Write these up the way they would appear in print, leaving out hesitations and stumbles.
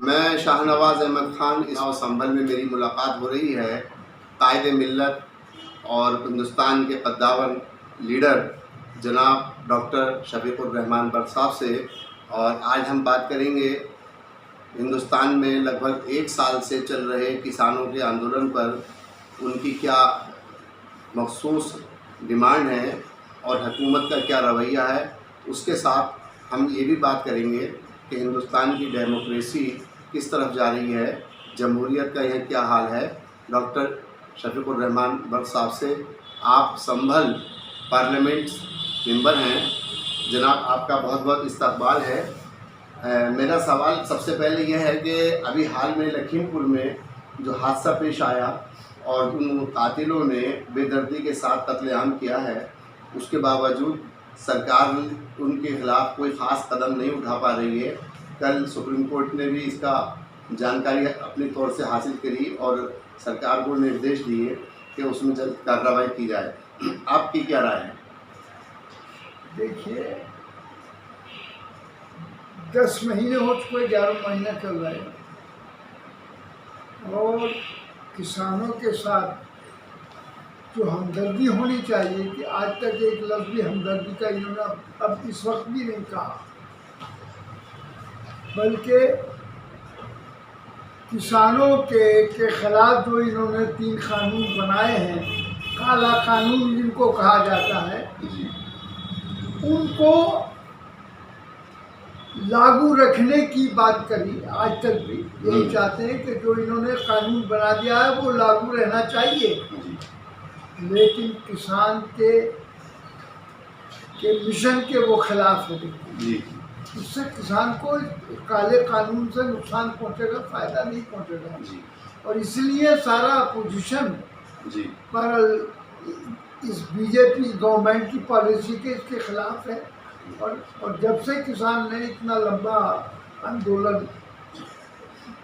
मैं शाहनवाज़ अहमद ख़ान इस संभल में मेरी मुलाकात हो रही है कायदे मिल्लत और हिंदुस्तान के कद्दावर लीडर जनाब डॉक्टर शफीकुर रहमान बर्क साहब से। और आज हम बात करेंगे हिंदुस्तान में लगभग 1 साल से चल रहे किसानों के आंदोलन पर उनकी क्या मखसूस डिमांड है और हुकूमत का क्या रवैया है। उसके साथ हम ये भी बात करेंगे कि हिंदुस्तान की डेमोक्रेसी किस तरफ जा रही है, जमहूरियत का यह क्या हाल है। डॉक्टर शफीकुर रहमान बर्क साहब से। आप संभल पार्लियामेंट मेंबर हैं जनाब, आपका बहुत बहुत इस्तकबाल है। मेरा सवाल सबसे पहले यह है कि अभी हाल में लखीमपुर में जो हादसा पेश आया और उन कातिलों ने बेदर्दी के साथ कत्लेआम किया है, उसके बावजूद सरकार उनके ख़िलाफ़ कोई ख़ास कदम नहीं उठा पा रही है। कल सुप्रीम कोर्ट ने भी इसका जानकारी अपने तौर से हासिल करी और सरकार को निर्देश दिए कि उसमें जल्द कार्रवाई की जाए। आपकी क्या राय है? देखिए, 10 महीने हो चुके, 11 महीना चल रहा है और किसानों के साथ जो हमदर्दी होनी चाहिए कि आज तक एक लफ्ज़ भी हमदर्दी का इन्होंने अब इस वक्त भी नहीं कहा, बल्कि किसानों के खिलाफ जो इन्होंने 3 कानून बनाए हैं, काला कानून जिनको कहा जाता है, उनको लागू रखने की बात करी। आज तक भी यही चाहते हैं कि जो इन्होंने कानून बना दिया है वो लागू रहना चाहिए, लेकिन किसान के मिशन के वो खिलाफ है। इससे किसान को काले कानून से नुकसान पहुंचेगा, फ़ायदा नहीं पहुंचेगा। और इसलिए सारा अपोजिशन पर इस बीजेपी गवर्नमेंट की पॉलिसी के इसके खिलाफ है। और जब से किसान ने इतना लंबा आंदोलन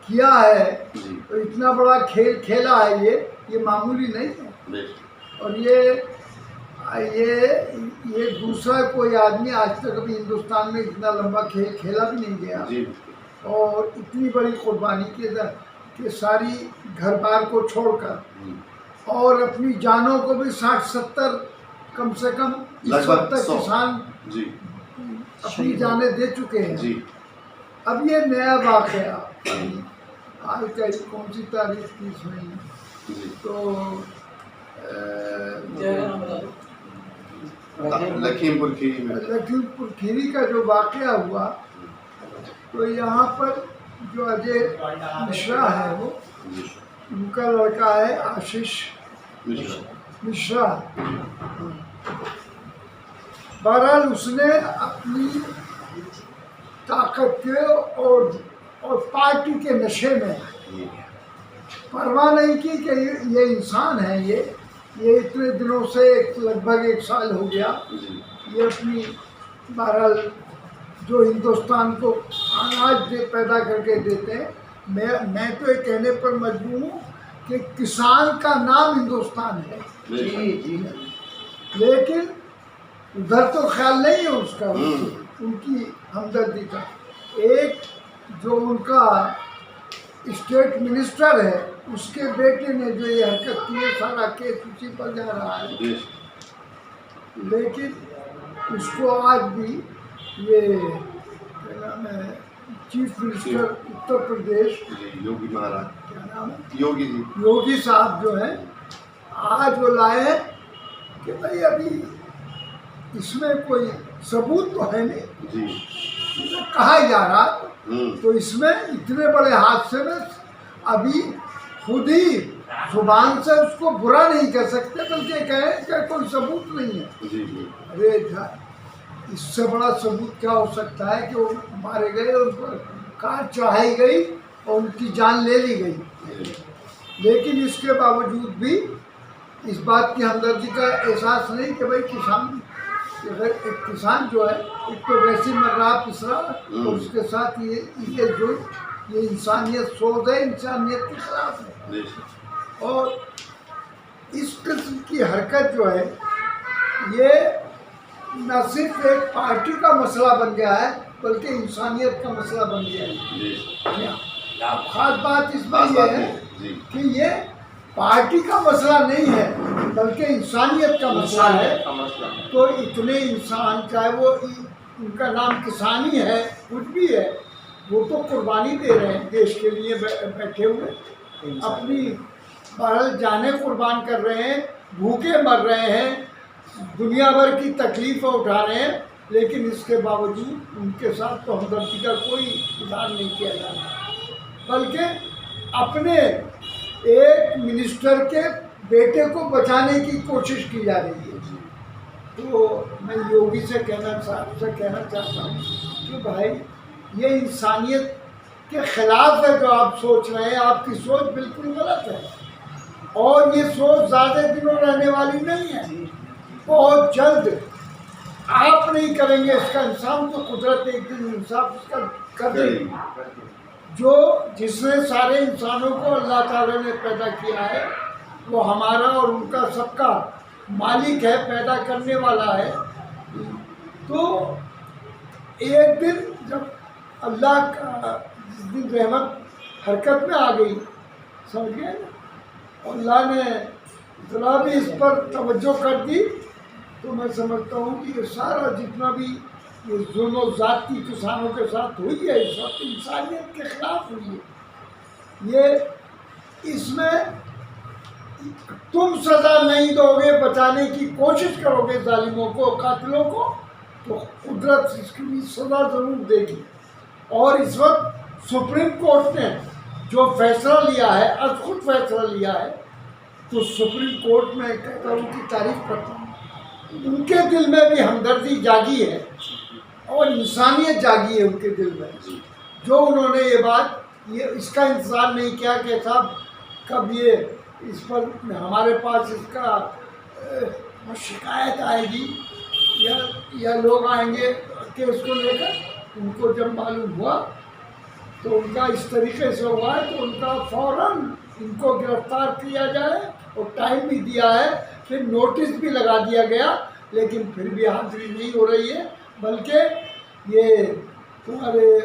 किया है तो इतना बड़ा खेल खेला है, ये मामूली नहीं है। और ये दूसरा कोई आदमी आज तक अभी हिंदुस्तान में इतना लंबा खेल खेला भी नहीं गया और इतनी बड़ी कुर्बानी के सारी घर बार को छोड़कर और अपनी जानों को भी 60-70 कम से कम इस वक्त तक किसान अपनी जानें दे चुके हैं। अब ये नया वाक़या आज का कौन सी तारीख 30 मई तो लखीमपुर खीरी का जो वाक़या हुआ, तो यहाँ पर जो अजय मिश्रा है वो उनका लड़का है आशीष मिश्रा। बहरहाल उसने अपनी ताकत के और पार्टी के नशे में परवाह नहीं की कि ये इंसान है, ये इतने दिनों से लगभग 1 साल हो गया, ये अपनी बहरहाल जो हिंदुस्तान को अनाज पैदा करके देते हैं। मैं तो ये कहने पर मजबूर हूँ कि किसान का नाम हिंदुस्तान है, लेकिन उधर तो ख्याल नहीं है उसका, उनकी हमदर्दी का। एक जो उनका स्टेट मिनिस्टर है, उसके बेटे ने जो ये हरकत की है, सारा केस उसी पर जा रहा है। लेकिन उसको आज भी ये क्या नाम है, चीफ मिनिस्टर उत्तर प्रदेश योगी महाराज, क्या नाम है, योगी साहब जो है, आज वो लाए हैं कि भाई अभी इसमें कोई सबूत तो है नहीं, कहा जा रहा, तो इसमें इतने बड़े हादसे में अभी खुद ही जुबान से उसको बुरा नहीं कह सकते, बल्कि कहें कि कोई सबूत नहीं है। अरे इससे बड़ा सबूत क्या हो सकता है कि वो मारे गए, उन पर कार चढ़ाई गई और उनकी जान ले ली गई। लेकिन इसके बावजूद भी इस बात की हमदर्दी का एहसास नहीं कि भाई किसान जो है, एक तो वैसे मर रहा पिसरा और उसके साथ ये इंसानियत सोच है, इंसानियत के खिलाफ है। और इस किस्म की हरकत जो है, ये न सिर्फ एक पार्टी का मसला बन गया है बल्कि इंसानियत का मसला बन गया है। खास बात इसमें यह है कि ये पार्टी का मसला नहीं है बल्कि इंसानियत का मसला है। तो इतने इंसान, चाहे वो उनका नाम किसानी है, कुछ भी है, वो तो कुर्बानी दे रहे हैं देश के लिए, बैठे हुए अपनी बहरहाल जानें कुर्बान कर रहे हैं, भूखे मर रहे हैं, दुनिया भर की तकलीफ़ें उठा रहे हैं, लेकिन इसके बावजूद उनके साथ तो हमदर्दी का कोई इजहार नहीं किया जा रहा, बल्कि अपने एक मिनिस्टर के बेटे को बचाने की कोशिश की जा रही है। तो मैं योगी से कहना चाहता हूँ कि भाई ये इंसानियत के खिलाफ है जो आप सोच रहे हैं, आपकी सोच बिल्कुल गलत है और ये सोच ज़्यादा दिनों रहने वाली नहीं है। बहुत जल्द आप नहीं करेंगे इसका इंसान, तो कुदरत एक दिन इंसाफ इसका कर देगी। जो जिसने सारे इंसानों को अल्लाह ताला ने पैदा किया है, वो हमारा और उनका सबका मालिक है, पैदा करने वाला है। तो एक दिन जब अल्लाह का, जिस दिन रहमत हरकत में आ गई, समझ गए ना, अल्लाह ने जरा भी इस पर तवज्जो कर दी, तो मैं समझता हूँ कि ये सारा जितना भी ये जुल्म ज़ाती किसानों के साथ हुई है, ये सब इंसानियत के खिलाफ हुई है। ये इसमें तुम सज़ा नहीं दोगे, बचाने की कोशिश करोगे जालिमों को, कातिलों को, तो कुदरत इसकी भी सज़ा ज़रूर देगी। और इस वक्त सुप्रीम कोर्ट ने जो फैसला लिया है, आज खुद फैसला लिया है, तो सुप्रीम कोर्ट में कहता हूँ कि तारीफ करता हूँ, उनके दिल में भी हमदर्दी जागी है और इंसानियत जागी है उनके दिल में, जो उन्होंने ये बात, ये इसका इंतज़ार नहीं किया कि साहब कब ये इस पर हमारे पास इसका शिकायत आएगी या लोग आएंगे केस को लेकर। उनको जब मालूम हुआ तो उनका इस तरीके से हुआ है तो उनका फ़ौरन इनको गिरफ्तार किया जाए और टाइम भी दिया है, फिर नोटिस भी लगा दिया गया, लेकिन फिर भी हाजिरी नहीं हो रही है। बल्कि ये तुम्हारे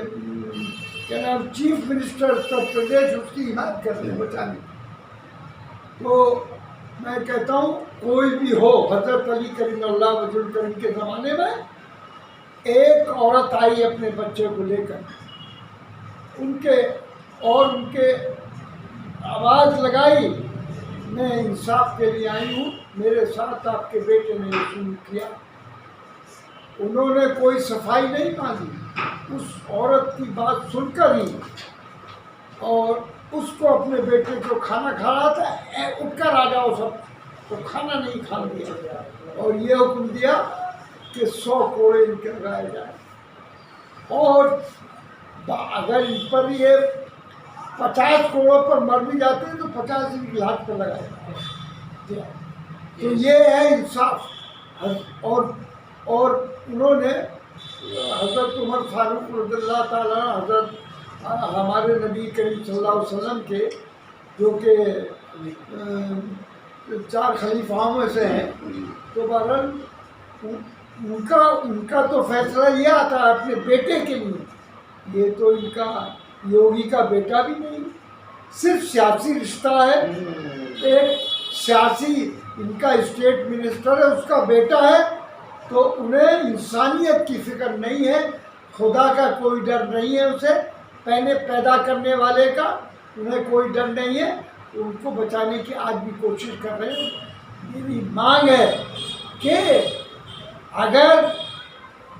क्या नाम, चीफ मिनिस्टर उत्तर प्रदेश, उसकी हिमायत कर रहे हैं बचाने। तो मैं कहता हूँ कोई भी हो, हज़रत अली करीमुल्लाह वजहुल करीम के ज़माने में एक औरत आई अपने बच्चे को लेकर, उनके आवाज़ लगाई, मैं इंसाफ के लिए आई हूँ, मेरे साथ आपके बेटे ने ये शुरू किया। उन्होंने कोई सफाई नहीं मांगी, उस औरत की बात सुनकर ही, और उसको अपने बेटे को खाना खा रहा था, उठकर आ जाओ सब, तो खाना नहीं खा दिया और ये हुक्म दिया कि 100 कोड़े इनके लगाए जाए, और अगर इन पर ये 50 कोड़ों पर मर भी जाते हैं तो 50 इनकी हाथ पर लगाए जाए। तो ये है इंसाफ। और उन्होंने हज़रत उमर फारूक रज़ियल्लाहु ताला, हज़रत हमारे नबी करीम सल्लल्लाहु अलैहि वसल्लम के, जो कि 4 खलीफाओं में से हैं, तो बहरहाल उनका तो फैसला ये आता है अपने बेटे के लिए। ये तो इनका योगी का बेटा भी नहीं, सिर्फ सियासी रिश्ता है, एक सियासी इनका स्टेट मिनिस्टर है, उसका बेटा है, तो उन्हें इंसानियत की फिक्र नहीं है, खुदा का कोई डर नहीं है, उसे पैदा करने वाले का उन्हें कोई डर नहीं है, उनको बचाने की आज भी कोशिश कर रहे हैं। मेरी मांग है कि अगर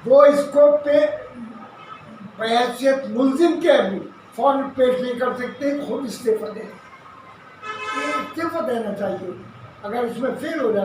वो इसको हैसियत मुल्जिम के अभी फौरन पेश नहीं कर सकते, खुद इस्तीफा देना चाहिए अगर इसमें फेल हो जाता।